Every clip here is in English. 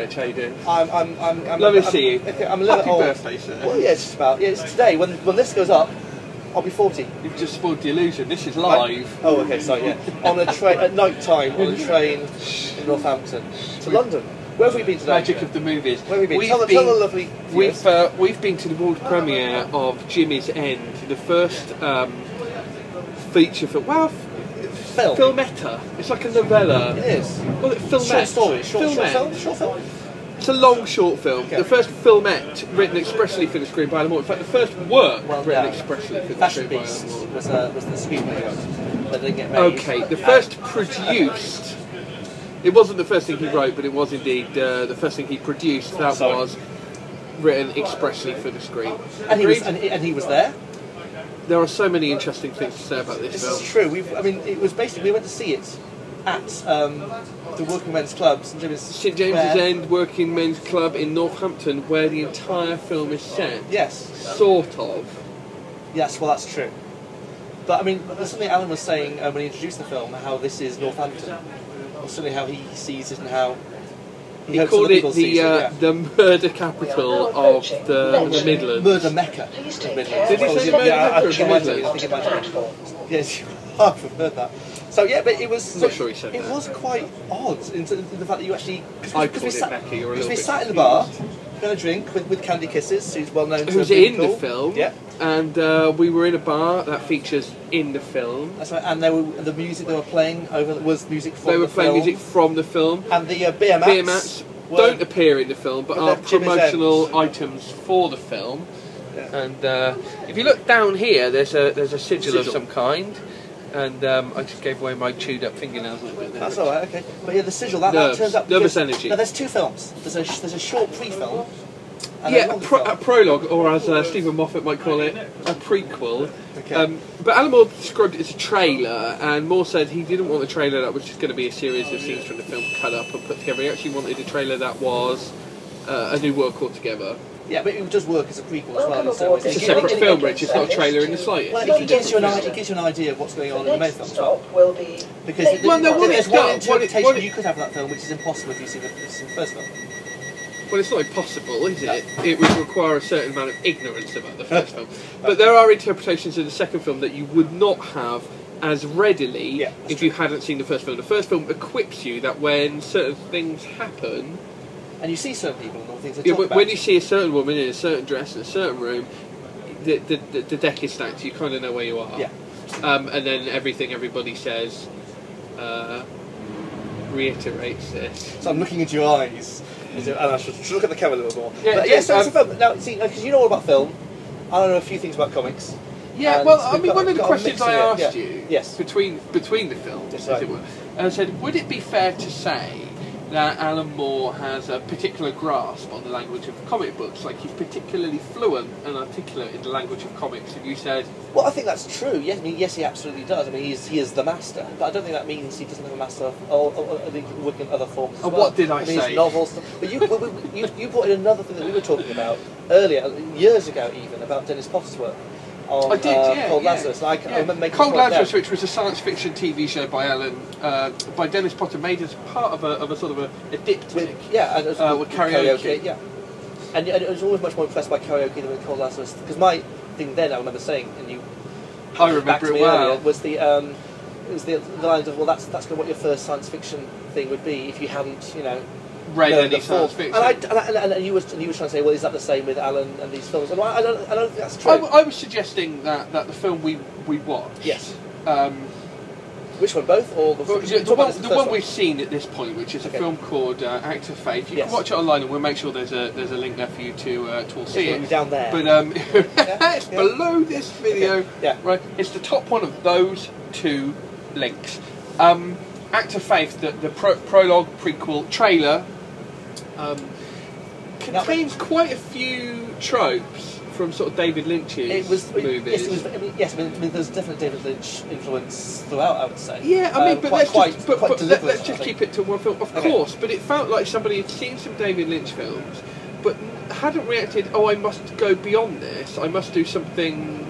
Rich. How you doing? I'm Lovely to see you. Okay, I'm a little Happy old. birthday, sir. Well, yeah, it's just about. Yeah, it's today. When this goes up, I'll be 40. You've just spoiled the illusion. This is live. Oh, okay, sorry. Yeah, on a train at night time on a train in Northampton to London. Where have we been today? Magic of the movies. Where have we been? Tell the lovely. We've been to the world premiere of Jimmy's End, the first feature film. Wow. Filmetta. It's like a novella. It is. Well, filmette. Short story. Filmette. Short film. It's a long short film. Okay. The first filmette written expressly for the screen by Alan Moore. In fact, the first work written expressly for the Fashion screen by Beast Alan Moore. was the screenplay he wrote, but didn't get made. Okay, the first produced. It wasn't the first thing he wrote, but it was indeed the first thing he produced. That was written expressly for the screen. And he was there. There are so many interesting things to say about this film. This is true. It was basically we went to see it at the Working Men's Club, St James's End Working Men's Club in Northampton, where the entire film is set. Yes. Sort of. Yes, well, that's true. But I mean, there's something Alan was saying when he introduced the film, how this is Northampton, or certainly how he sees it and how he called it the murder capital of the Midlands. Murder Mecca. Did he say murder Mecca of the Midlands? I think it might have. Yes, I've heard that. So yeah, but it was. I'm not sure he said it that. was quite odd in the fact that you actually. I called it Mecca. You're a little bit. We sat in the bar, going to drink with Candy Kisses, who's well known. Who's in the film? Yeah. And we were in a bar that features in the film. That's right. And the music they were playing was music from the film. They were playing music from the film. And the beer mats don't appear in the film, but are promotional items for the film. Yeah. And if you look down here, there's a sigil of some kind. And I just gave away my chewed up fingernails a little bit there. That's all right, okay. But yeah, the sigil, that turns up... Nervous energy. Now, there's two films. There's a short pre-film. Yeah, a prologue, or as Stephen Moffat might call it, a prequel. Okay. But Alan Moore described it as a trailer, and Moore said he didn't want a trailer that was just going to be a series of scenes from the film cut up and put together. He actually wanted a trailer that was a new work altogether. Yeah, but it does work as a prequel as well. So it's a separate film, Rich. It's not a trailer in the slightest. Well, it gives you an idea of what's going on in the main film as well. Because there's one interpretation you could have of that film, which is impossible if you see the first film. Well, it's not impossible, is it? It would require a certain amount of ignorance about the first film. But there are interpretations in the second film that you would not have as readily if you hadn't seen the first film. The first film equips you that when certain things happen... And you see certain people and all things they talk about. When you see a certain woman in a certain dress in a certain room, the deck is stacked. You kind of know where you are. Yeah. And then everything everybody says reiterates this. So I'm looking into your eyes, and I should look at the camera a little more. Yeah, but so it's a film. Now, see, because you know all about film, I don't know a few things about comics. Yeah, well, I mean, one of the questions I asked you between the films, as it were, I said, would it be fair to say that Alan Moore has a particular grasp on the language of comic books, like he's particularly fluent and articulate in the language of comics? And you said, well, I think that's true. Yes, I mean, yes, he absolutely does. I mean, he is the master, but I don't think that means he doesn't have a master of work in other forms. And what did I say? Novels. But you brought in another thing that we were talking about earlier, years ago, even about Dennis Potter's work. I did, Cold Lazarus. I remember making Cold Lazarus, which was a science fiction TV show by by Dennis Potter, made as part of a sort of a diptych. With karaoke. Yeah, and I was always much more impressed by karaoke than with Cold Lazarus, because my thing then, I remember saying, and you, I remember it well, earlier, was the lines of, well, that's kind of what your first science fiction thing would be if you hadn't, read any science fiction. And you was trying to say, well, is that the same with Alan and these films? And I don't think that's true. I was suggesting that the film we watched. Yes. Which one, both, or the one we've seen at this point, which is a film called Act of Faith. You can watch it online, and we'll make sure there's a link there for you to all see it. Down there. But it's below this video. Okay. Yeah. Right. It's the top one of those two links. Act of Faith, the prologue, prequel, trailer. Contains quite a few tropes from sort of David Lynch's movies. Yes, I mean, there's definitely David Lynch influence throughout, I would say. Yeah, I mean, but let's just keep it to one film, of course. But it felt like somebody had seen some David Lynch films, but hadn't reacted. Oh, I must go beyond this. I must do something.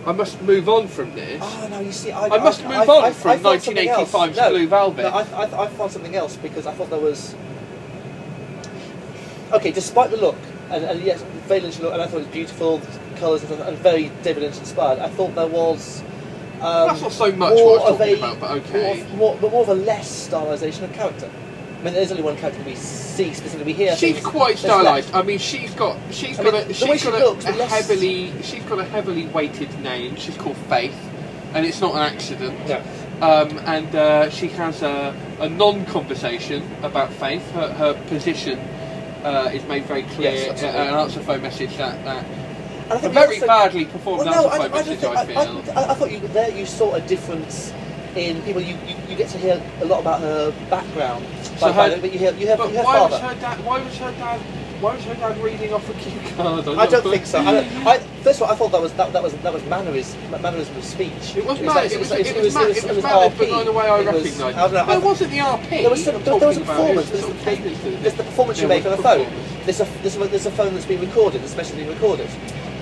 I must move on from this. Oh no, you see, I must move on from 1985's Blue Velvet. No, I found something else, because I thought there was. okay, despite the look, and yes, very Lynch look, and I thought it was beautiful, colours and very David Lynch inspired. I thought there was. That's not so much what I was talking about, but okay. More of a less stylisation of character. I mean, there's only one character we see specifically here. She's quite stylised. I mean, she's got a heavily weighted name. She's called Faith, and it's not an accident. No. And she has a non-conversation about Faith. Her position is made very clear. Yes, an answer phone message that. A very badly performed answer phone message, I feel. I thought you saw a difference in people. You get to hear a lot about her background. So but you hear why father. Why was her dad reading off a cue card? I don't think so. First of all, I thought that was mannerism of speech. It was mannered, but not in a way I recognised. It wasn't the RP. There was a performance. There's the performance you make on a phone. There's a phone that's been recorded, especially being recorded.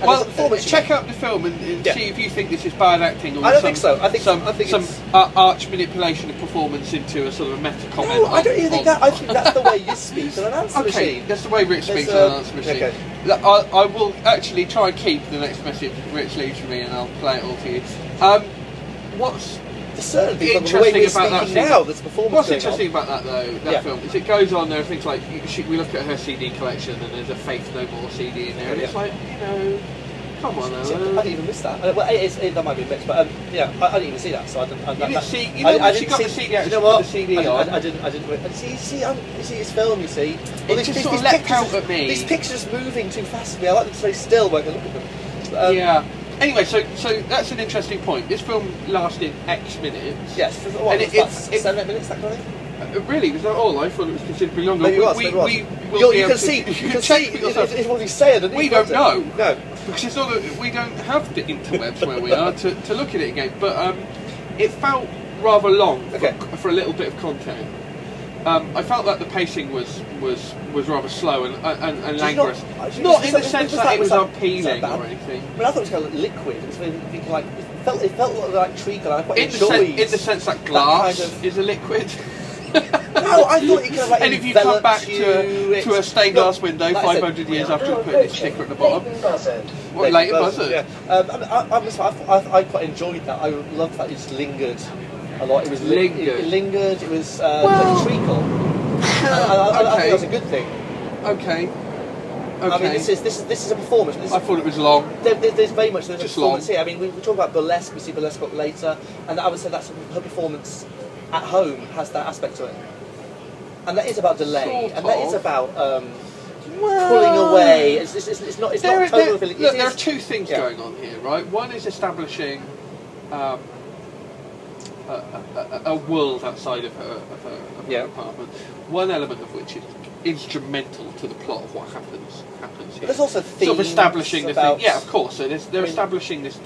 Well, check out the film and see if you think this is bad acting or I don't think so. I think some arch manipulation of performance into a sort of a meta comment. No, I don't even think that. I think that's the way you speak on an answer machine. Okay, that's the way Rich speaks on an answer machine. Okay. I will actually try and keep the next message Rich leaves for me, and I'll play it all to you. What's certainly interesting about that now? This performance. What's interesting about that though? That film is it goes on. There are things like we look at her CD collection, and there's a Faith No More CD in there, and it's like come on, I didn't even miss that. Well, that might be mixed, but I didn't even see that. So I didn't. You didn't see. She got the CD out. You know what? The CD on. I didn't. See his film. You see, it just sort of leapt out at me. These pictures moving too fast for me. I like them to stay still when I look at them. Yeah. Anyway, so that's an interesting point. This film lasted X minutes. Yes, and it's 7 8 minutes, that kind of thing. Really? Was that all? I thought it was considerably longer. Maybe it was. You can see. It's what he's saying. We don't know. No, because it's not. We don't have the interwebs where we are to look at it again. But it felt rather long for a little bit of content. I felt that the pacing was rather slow and languorous. Not in the sense that it was appealing or anything. I mean, I thought it was kind of liquid. It was like it felt like treacle. I quite enjoyed. In the sense that glass is a liquid. No, I thought it kind of like. And if you come back to a stained glass window 500 years after putting its sticker at the bottom, what later buzzard? Yeah, I quite enjoyed that. I loved that it just lingered a lot. It was lingered. It was like a treacle. I think that's a good thing. Okay. I mean, this is a performance. I thought it was long. There's very much a performance here. I mean, we talk about burlesque. We see burlesque up later, and I would say that's her performance at home has that aspect to it, and that is about delay, and that is about pulling away. It's not total. There are two things going on here, right? One is establishing a world outside of her apartment. One element of which is instrumental to the plot of what happens here. There's also themes sort of establishing the thing. Yeah, of course. So they're establishing this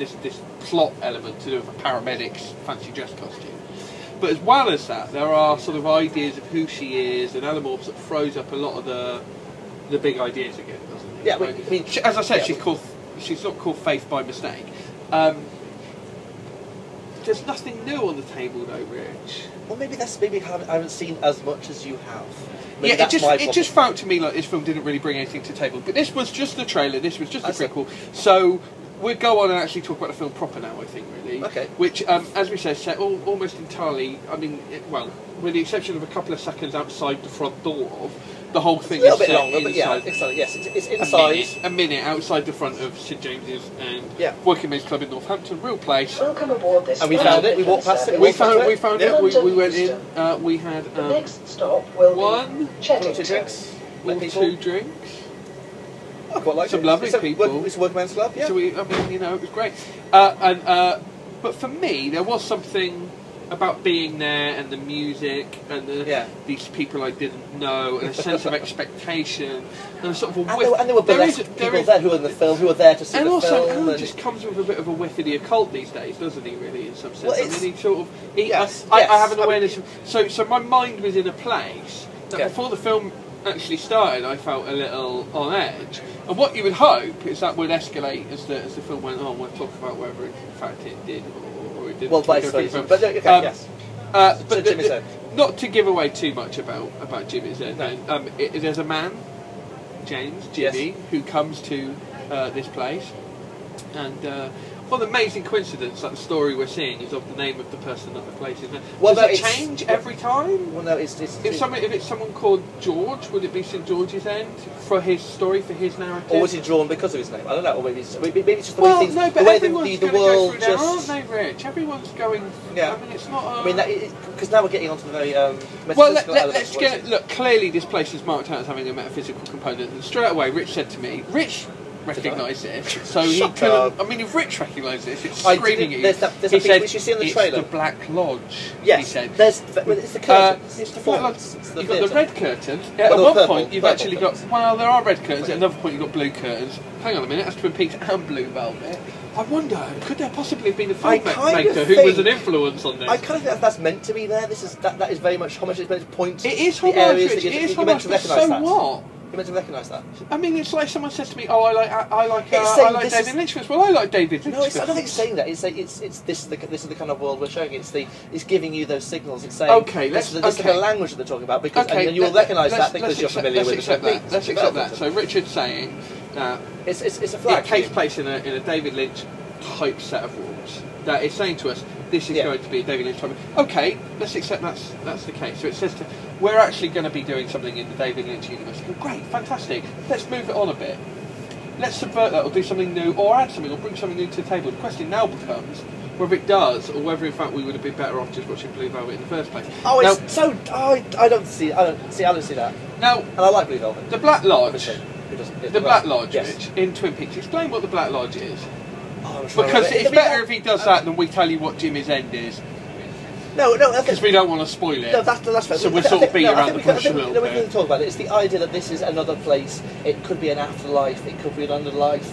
plot element to do with a paramedic's fancy dress costume. But as well as that, there are sort of ideas of who she is, and Alan Moore sort of throws up a lot of the big ideas again, doesn't he? Yeah, I mean, as I said, she's not called Faith by mistake. There's nothing new on the table though, Rich. Well, maybe I haven't seen as much as you have. Maybe it just felt to me like this film didn't really bring anything to the table. But this was just the trailer, this was just a prequel. So we'll go on and actually talk about the film proper now, I think, really. Okay. Which, as we said, set almost entirely, I mean, with the exception of a couple of seconds outside the front door of, the whole thing is set longer, inside. But yes, it's inside. A minute outside the front of St James's and Working Men's Club in Northampton, real place. Welcome aboard this. And we found it. We walked past it. We found it. We went in. We had the next stop will be two drinks. Two drinks. I quite like some lovely people. It's a Working Men's Club. Yeah. So it was great. But for me, there was something about being there and the music and these people I didn't know and a sense of expectation and a sort of a whiff. And there were people there who were in the film, who were there to see the film. And also, Alan just comes with a bit of a whiff of the occult these days, doesn't he, really, in some sense? Well, I mean, he sort of... I have an awareness... So my mind was in a place that before the film actually started, I felt a little on edge. And what you would hope is that would escalate as the film went on. We'll talk about whether, in fact, it did or it didn't. Well, vice versa. But yes. Not to give away too much about Jimmy's End. No. There's a man James, Jimmy, who comes to this place, and what an amazing coincidence that the story we're seeing is of the name of the person that the place is. Well, does it change every time? Well, no, if it's someone called George, would it be St George's End for his story, for his narrative? Or was he drawn because of his name? I don't know. Or maybe it's just the well, way things. No, but the way everyone's the going to world go through there, just. aren't they, Rich? Everyone's going. Yeah. I mean, it's not. I mean, because now we're getting onto the very. Well, let's get it. Look, clearly this place is marked out as having a metaphysical component, and straight away, Rich said to me, Rich recognised it, so he couldn't. I mean, if Rich recognised it, it's screaming at you. There's a thing which you see in the trailer. It's the Black Lodge. Yes, he said. It's the curtains. It's the Black Lodge. You've got the red curtains. At one point, you've actually got. Well, there are red curtains. At another point, you've got blue curtains. Hang on a minute, that's Twin Peaks and Blue Velvet. I wonder, could there possibly have been a filmmaker who was an influence on this? I kind of think that's meant to be there. That is very much homage. It's meant to point to it is the homage, areas Rich, that it is you're meant to homage, recognise. So what? You're meant to recognise that. I mean, it's like someone says to me, "Oh, I like David Lynch films." Well, I like David Lynch. No, I don't think it's saying that. It's this is the kind of world we're showing. It's giving you those signals. It's saying this is the language that they're talking about because and you will recognise that because you're familiar with it. Let's accept that. So Richard's saying that it's a flag. It takes place in a David Lynch type set of rules. That it's saying to us, this is going to be a David Lynch type. Okay, let's accept that's the case. So it says we're actually going to be doing something in the David Lynch universe. Great, fantastic. Let's move it on a bit. Let's subvert that, or do something new, or add something, or bring something new to the table. The question now becomes whether it does, or whether in fact we would have been better off just watching Blue Velvet in the first place. Oh, now, it's so. I don't see that. Now, and I like Blue Velvet. The Black Lodge. The Black Lodge, yes. Rich, in Twin Peaks. Explain what the Black Lodge is. Oh, because it's better if he does that than we tell you what Jimmy's End is. No, because we don't want to spoil it. No, that's fair. So we'll sort of beat around the bush a little bit. We can talk about it. It's the idea that this is another place. It could be an afterlife. It could be an underlife.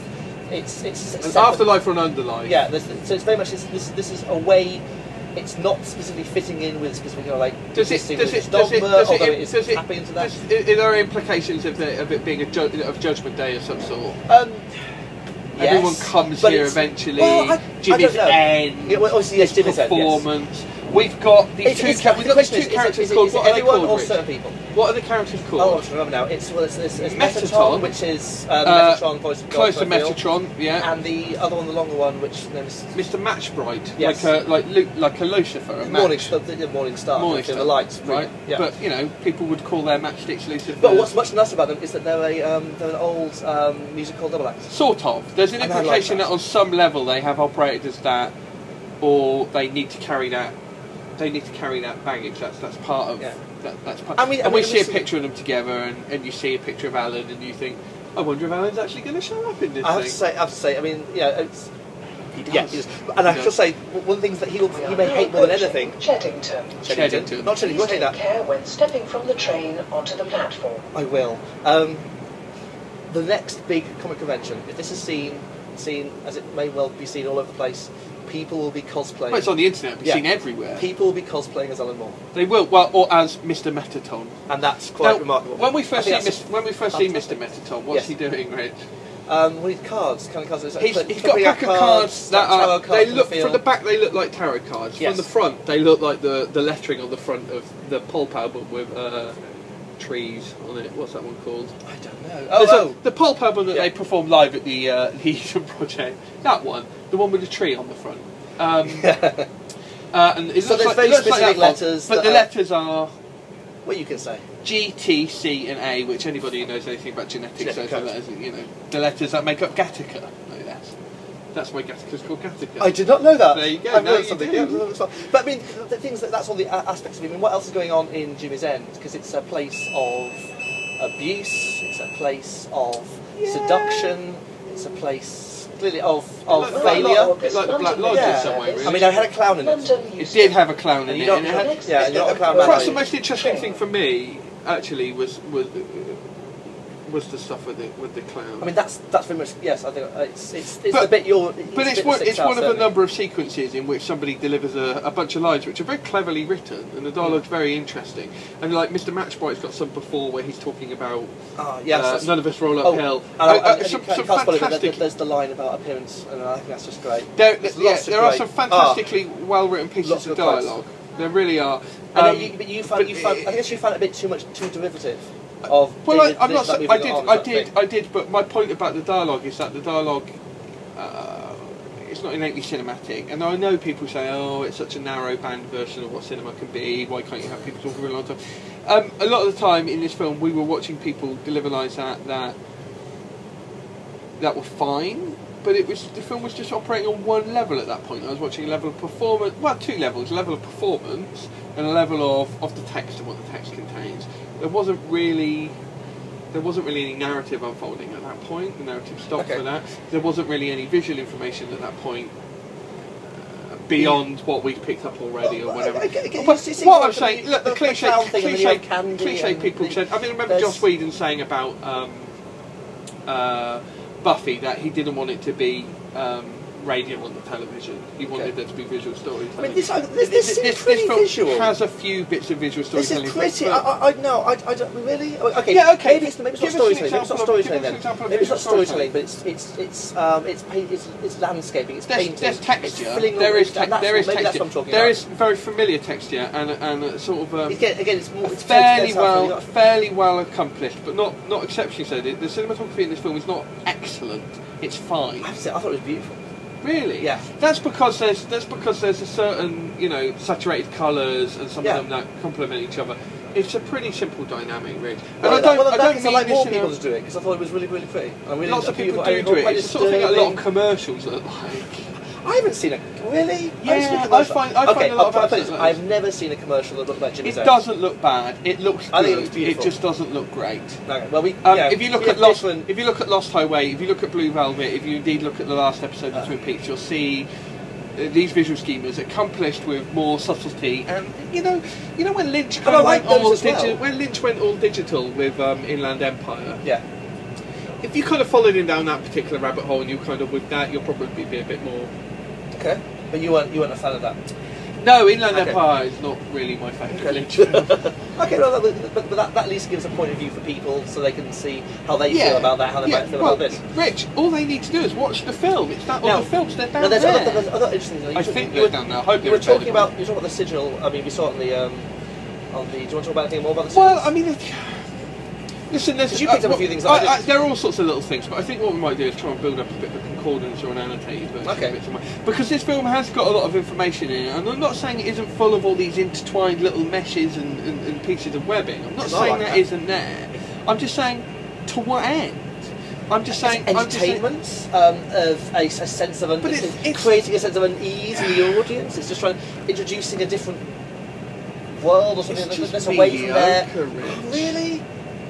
It's an afterlife or an underlife. Yeah. So it's very much this is a way. It's not specifically fitting in with specific does it tapping into that. Are there implications of it being of Judgment Day of some sort? Yes, everyone comes here eventually. Well, Jimmy's End. Yeah, well, obviously, yes, Jimmy's performance. End, yes. We've got these two characters called. What are they called? Or certain people? What are the characters called? Oh, I remember now. It's Metatron, which is Metatron voice of God. Close to Metatron, yeah. And the other one, the longer one, which is Mr. Matchbright, yes. like a Lucifer, a Morning Star, the lights, right? Yeah. But people would call their matchsticks Lucifer. But what's much nicer about them is that they're an old musical double act. Sort of. There's an implication that on some level they have operated as that, or they need to carry that. They need to carry that baggage. That's part of. Yeah. That's part. And we see a picture of them together, and you see a picture of Alan, and you think, I wonder if Alan's actually going to show up in this. I have to say. I mean, it's. He does. And I have to say, one of the things that he may hate more than anything. Cheddington. Not Cheddington. Please take care when stepping from the train onto the platform. I will. The next big comic convention, if this is seen as it may well be seen all over the place, people will be cosplaying. Well, it's on the internet, it'll be seen everywhere. People will be cosplaying as Alan Moore. They will, or as Mr. Metaton. And that's quite remarkable. When we first see Mr. Metaton, what's he doing, Rich? With cards, kind of cards. He's got a pack of cards that are. They look from the back. They look like tarot cards. Yes. From the front, they look like the lettering on the front of the pulp album with trees on it. What's that one called? I don't know. The pulp album that they performed live at the Eden Project. That one, the one with the tree on the front. And it so looks there's very specific letters. But the letters are. What you can say. G, T, C, and A, which anybody who knows anything about genetics knows that, the letters that make up Gattaca. No, that's why Gattaca's called Gattaca. I did not know that. There you go. I've learned something. Yeah, but I mean, the things that's all the aspects of it. I mean, what else is going on in Jimmy's End? Because it's a place of abuse. It's a place of seduction. It's a place. Clearly of failure. It's like the Black Lodge in some way, really. I mean, I had a clown in it. It did have a clown in it. You're not a clown man. Perhaps the most interesting thing for me, actually, was the stuff with the clown. I mean, that's very much I think it's the bit you're. But it's one of a number of sequences in which somebody delivers a bunch of lines which are very cleverly written, and the dialogue's very interesting. And like Mr. Matchbright's got some before where he's talking about none of us roll uphill. Some fantastic. There's the line about appearance, and I think that's just great. There are some fantastically well written pieces of dialogue. There really are. I guess you found it a bit too derivative. of. Well, I'm not. I did. But my point about the dialogue is that the dialogue. It's not innately cinematic, and I know people say, "Oh, it's such a narrow band version of what cinema can be. Why can't you have people talk for a long time?" A lot of the time in this film, we were watching people deliver lines that were fine, but the film was just operating on one level at that point. I was watching a level of performance, well, two levels: a level of performance and a level of the text and what the text contains. There wasn't really any narrative unfolding at that point. The narrative stopped for that. There wasn't really any visual information at that point beyond what we've picked up already or whatever. What I'm saying, look, the cliche people said. I mean, I remember Joss Whedon saying about Buffy that he didn't want it to be radio on the television. He wanted there to be visual storytelling. I mean, this film visual. Has a few bits of visual storytelling. This is pretty. I don't really. Okay. Yeah. Okay. Maybe it's not storytelling. Maybe it's not storytelling then. Maybe it's not storytelling, but it's landscaping. It's painting. There's texture. There is texture. There is very familiar texture and sort of. Again, it's fairly well accomplished, but not exceptionally so. The cinematography in this film is not excellent. It's fine. I thought it was beautiful. Really? Yeah. That's because there's a certain, saturated colours and some of them that complement each other. It's a pretty simple dynamic, really. And I don't like more people to do it because I thought it was really, really pretty. Lots of people do it. It's the sort of thing that a lot of commercials look like. I haven't seen it. Really? Yeah, I find a lot of I've never seen a commercial that looked like Jimmy's. It doesn't look bad. It looks good. I think it looks beautiful. It just doesn't look great. Okay. Well, if you look at Lost Highway, if you look at Blue Velvet, if you indeed look at the last episode of Twin Peaks, you'll see these visual schemas accomplished with more subtlety. And you know when Lynch went all digital with Inland Empire. Yeah. If you kind of followed him down that particular rabbit hole and you kind of with that, you'll probably be a bit more. Okay, but you weren't a fan of that. No, Inland Empire is not really my favourite Lynch film. Okay, well, but that at least gives a point of view for people so they can see how they feel about that, how they might feel about this. Rich, all they need to do is watch the film. It's that all the films, they're down there's there. Other interesting things. I think they're down there. I hope you were talking about the sigil. I mean, we saw it do you want to talk about anything more about the sigil? Well, I mean... Listen, you picked up a few things that I didn't. There are all sorts of little things, but I think what we might do is try and build up a bit of a concordance or an annotated version. Because this film has got a lot of information in it, and I'm not saying it isn't full of all these intertwined little meshes and pieces of webbing. I'm not saying that isn't there. I'm just saying, to what end? I'm just saying entertainment of a sense of creating a sense of unease in the audience. It's just introducing a different world or something that's away from there. Really?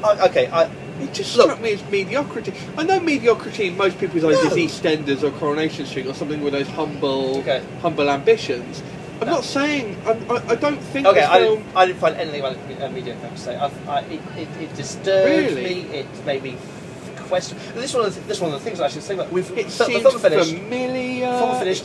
It just struck me as mediocrity. I know mediocrity in most people's eyes is EastEnders or Coronation Street or something with those humble ambitions. I'm not saying. I don't think. Okay, I didn't find anything about it mediocre. To say, it disturbed me. It made me question. This one of the things I should say. Like, it seemed familiar. Film finished.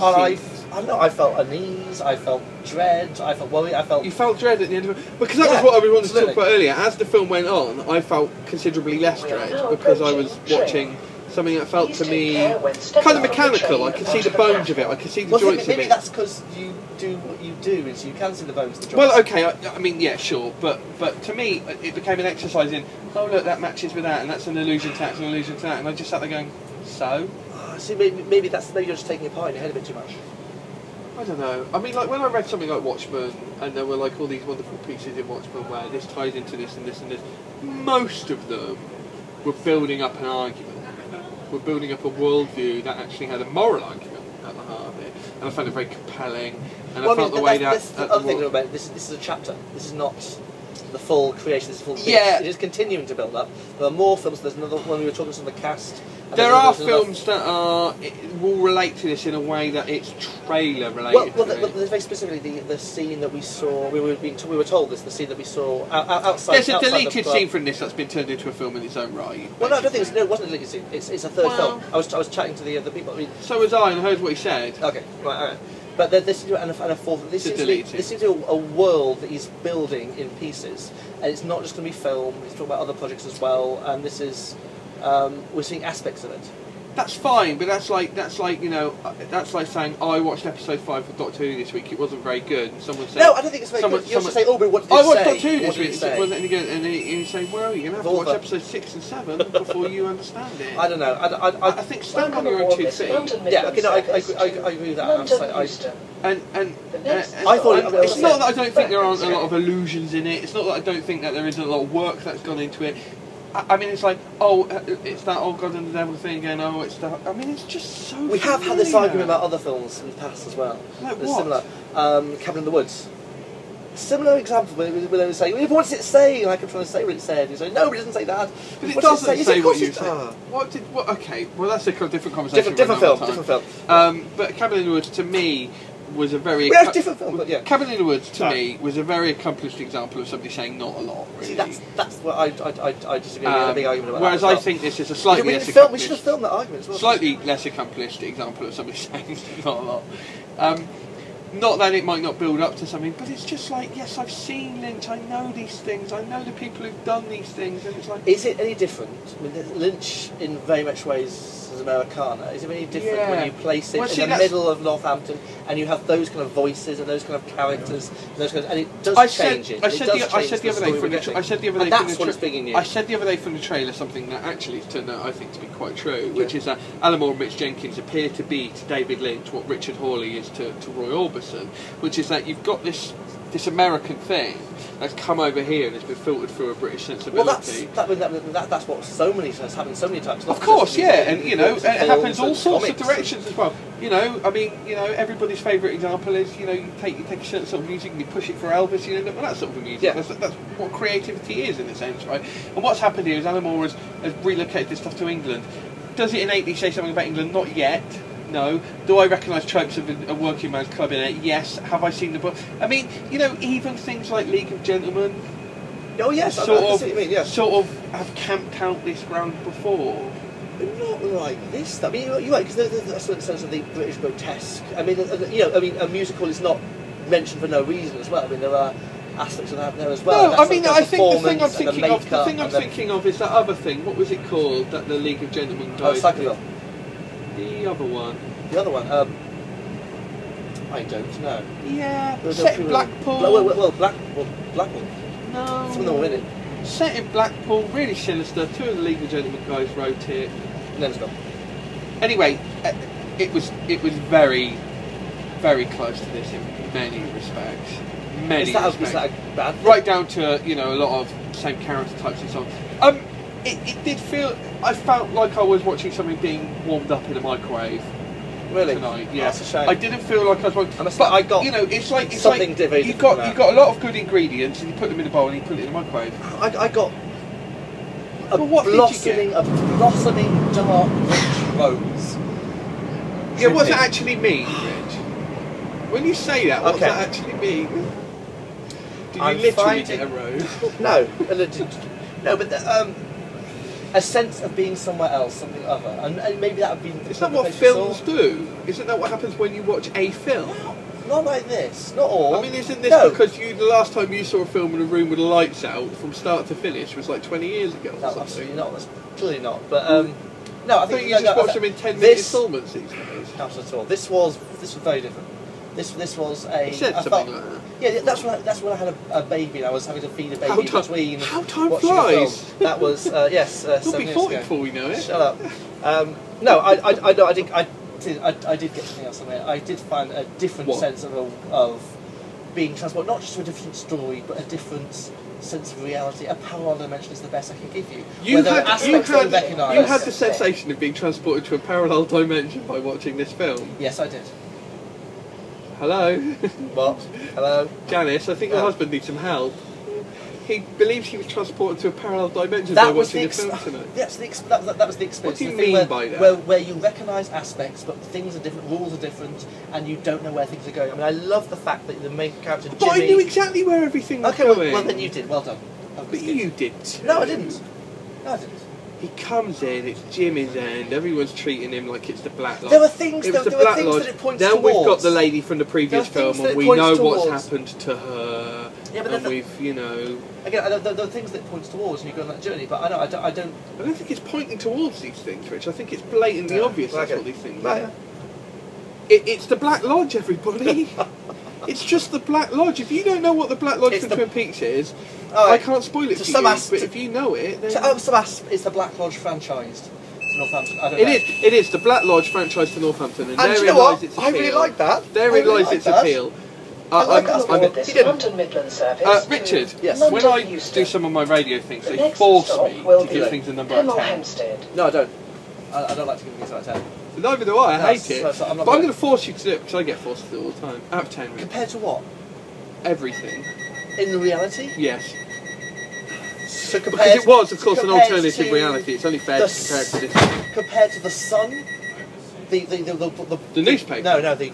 I don't know. I felt unease. I felt dread. I felt worry. You felt dread at the end of it because that was what I wanted to talk about earlier. As the film went on, I felt considerably less dread because I was watching something that felt to me kind of mechanical. I could see the bones of it. I could see the joints of it. Maybe that's because you do what you do, is you can see the bones. The joints. Well, okay. I mean, yeah, sure, but to me, it became an exercise in. Oh look, that matches with that, and that's an allusion to that, and an allusion to that, and I just sat there going, so. See, maybe you're just taking it apart in your head a bit too much. I don't know. I mean, like when I read something like Watchmen, and there were like all these wonderful pieces in Watchmen where this ties into this and this and this. Most of them were building up an argument. Were building up a worldview that actually had a moral argument at the heart of it, and I found it very compelling. And I felt the way that. The other thing about it, this is a chapter. This is not the full creation. This is full. Yeah. It is continuing to build up. There are more films. There's another one we were talking to the cast. There are films that will relate to this in a way that it's trailer related. Well, there's very specifically the scene that we saw. We were told this. The scene that we saw outside. There's a deleted scene from this that's been turned into a film in its own right. Well, no, I don't think it wasn't a deleted scene. It's a third film. I was chatting to the people. I mean, so was I, and I heard what he said. Okay, right, all right. But this is a fourth. This seems to be a world that he's building in pieces, and it's not just going to be film. He's talking about other projects as well, and this is. We're seeing aspects of it. That's fine, but that's like you know, that's like saying, oh, I watched episode 5 of Doctor Who this week. It wasn't very good. And someone said, no, I don't think it's very good. You have to say, oh, but what did it say? I watched Doctor Who this week. It wasn't any good. And you say, well, you're gonna have to watch episode 6 and 7 before you understand it. I don't know. I think stand on your own 2 feet. Yeah, okay, no, I agree with that. And I thought it's not that I don't think there aren't a lot of illusions in it. It's not that I don't think that there isn't a lot of work that's gone into it. I mean, it's like, oh, it's that old God and the Devil thing again. Oh, it's that. I mean, it's just so. We have had this argument about other films in the past as well. Like what? Similar. Cabin in the Woods. Similar example where they were saying, what does it say? Like I'm trying to say what it said. You say, no, it doesn't say that. But it doesn't say what you said. What? Okay, well that's a different conversation. Different film. But Cabin in the Woods to me was a very. We have different film, but yeah. Cabin in the Woods to me was a very accomplished example of somebody saying not a lot. Really. See, that's what I disagree. We had a big argument about. Whereas that as well. I think this is a slightly less accomplished. We should have filmed that argument as well. Slightly less accomplished example of somebody saying not a lot. Not that it might not build up to something, but it's just like, yes, I've seen Lynch, I know these things, I know the people who've done these things, and it's like... Is it any different? I mean, Lynch, in very much ways, is Americana. Is it any different when you place it in the middle of Northampton, and you have those kind of voices and those kind of characters, and it does change it. I said the other day from the trailer something that actually turned out, I think, to be quite true, which is that Alan Moore and Mitch Jenkins appear to be to David Lynch what Richard Hawley is to Roy Orbison, which is that you've got this American thing that's come over here and it's been filtered through a British sensibility. Well, that's what has happened so many times. Of course, yeah, and you know, it happens all sorts of directions as well. You know, I mean, you know, everybody's favourite example is, you know, you take a certain sort of music and you push it for Elvis, you know, well, that sort of music. Yeah. That's what creativity is in a sense, right? And what's happened here is Alan Moore has relocated this stuff to England. Does it innately say something about England? Not yet. No. Do I recognise tropes of a working man's club in it? Yes. Have I seen the book? I mean, you know, even things like League of Gentlemen. Oh yes, sort of have camped out this ground before. But not like this. I mean, you're right, because that's the sense of the British grotesque. I mean, you know, a musical is not mentioned for no reason as well. I mean, there are aspects of that there as well. No, I mean, I think the thing I'm thinking of is that other thing. What was it called that the League of Gentlemen guys? Oh, Psychoville. The other one. I don't know. Yeah, set in Blackpool. Blackpool. No. Some of them were in it. Set in Blackpool, really sinister. 2 of the League of Gentlemen guys wrote it. Name's gone. Anyway, it was very, very close to this in many respects. Is that bad thing? Right down to, you know, a lot of same character types and so on. It did feel... I felt like I was watching something being warmed up in a microwave. Really? Tonight, yeah. That's a shame. I didn't feel like I was watching... But I got... You know, it's like... you got a lot of good ingredients and you put them in a bowl and you put it in the microwave. I got... A blossoming dark rich rose. Yeah, what does that actually mean, Rich? When you say that, what does that actually mean? Did you literally get a rose? No. No, but a sense of being somewhere else, something other, and maybe that would be... Is that what films do? Isn't that what happens when you watch a film? Well, not like this, not all. I mean, isn't this because the last time you saw a film in a room with the lights out from start to finish was like 20 years ago or something? Absolutely not, that's clearly not, but no, I think... you just watch them in 10-minute installments these days? Not at all. This was very different. This was a... You said something like that. Yeah, that's when I had a baby and I was having to feed a baby between... How time flies! That was, yes, You'll be 40 before we know it. Shut up. No, I did get something else on there. I did find a different sense of being transported, not just to a different story, but a different sense of reality. A parallel dimension is the best I can give you. You had the sensation of being transported to a parallel dimension by watching this film? Yes, I did. Hello? What? Hello? Janice, I think your husband needs some help. He believes he was transported to a parallel dimension by watching the film tonight. Yes, that was the experience. What do you mean by that? Where you recognise aspects, but things are different, rules are different, and you don't know where things are going. I mean, I love the fact that the main character, Jimmy... But I knew exactly where everything was going. Well, then you did. Well done. But you did too. No, I didn't. He comes in, it's Jimmy's end, everyone's treating him like it's the Black Lodge. There were things that it points now towards. We've got the lady from the previous film and we know what's happened to her. Yeah, but and we've, you know... Again, there are things that it points towards, and you go on that journey. But I don't. I don't think it's pointing towards these things, Rich. I think it's blatantly obvious that's what these things are. It's the Black Lodge, everybody. It's just the Black Lodge. If you don't know what the Black Lodge from Twin Peaks is, I can't spoil it for you. But if you know it, then... It's the Black Lodge franchised to Northampton. I don't know. It is the Black Lodge franchised to Northampton, and therein lies its appeal. I really like that. Therein lies its appeal. London Midland service. Richard, yes. When I do some of my radio things, they force me to give things a number out of 10. No, I don't. I don't like to give things out of 10. Neither do I. I hate it. But I'm going to force you to do it because I get forced to do it all the time. Out of 10. Really. Compared to what? Everything. In reality? Yes. So because it was, of course, an alternative reality. It's only fair to compare it to this. Compared to the sun, the newspaper. No, the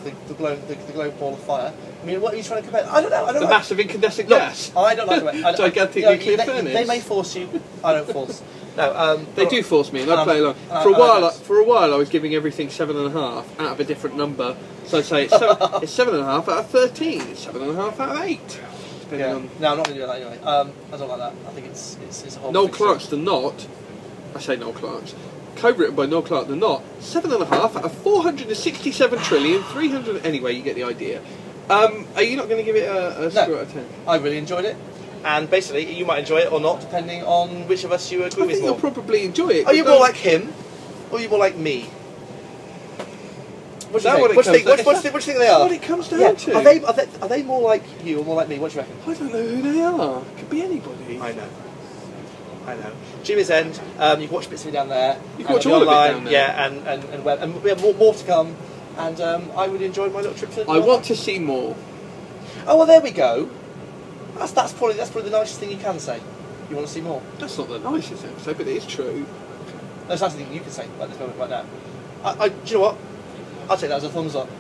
globe ball of fire. I mean, what are you trying to compare? I don't know. The massive incandescent gas. I don't like it. Gigantic nuclear furnace. They may force you. I don't force. No, they do force me, and I play along. For a while, I was giving everything 7.5 out of a different number. So I'd say it's 7.5 out of 13. It's 7.5 out of 8. Depending on. No, I'm not going to do that anyway. I don't like that. I think it's a whole. Noel Clarke's The Knot. I say Noel Clarke's. Co-written by Noel Clarke, The Knot. 7.5 out of 467 trillion 300. Anyway, you get the idea. Are you not going to give it a score out of 10? I really enjoyed it. And basically, you might enjoy it or not, depending on which of us you agree with. I think you'll probably enjoy it. Are you more like him, or are you more like me? What do you think they are? What it comes down to. Are they more like you or more like me? What do you reckon? I don't know who they are. It could be anybody. I know. Jimmy's End. You can watch bits of it down there. You can watch all online, of it down there. Yeah, and web, and we have more to come. And I really enjoyed my little trip to. I want to see more. Oh well, there we go. That's probably the nicest thing you can say. You want to see more? That's not the nicest thing to say, but it is true. That's the thing you can say at this moment right now. Do you know what? I'll take that as a thumbs up.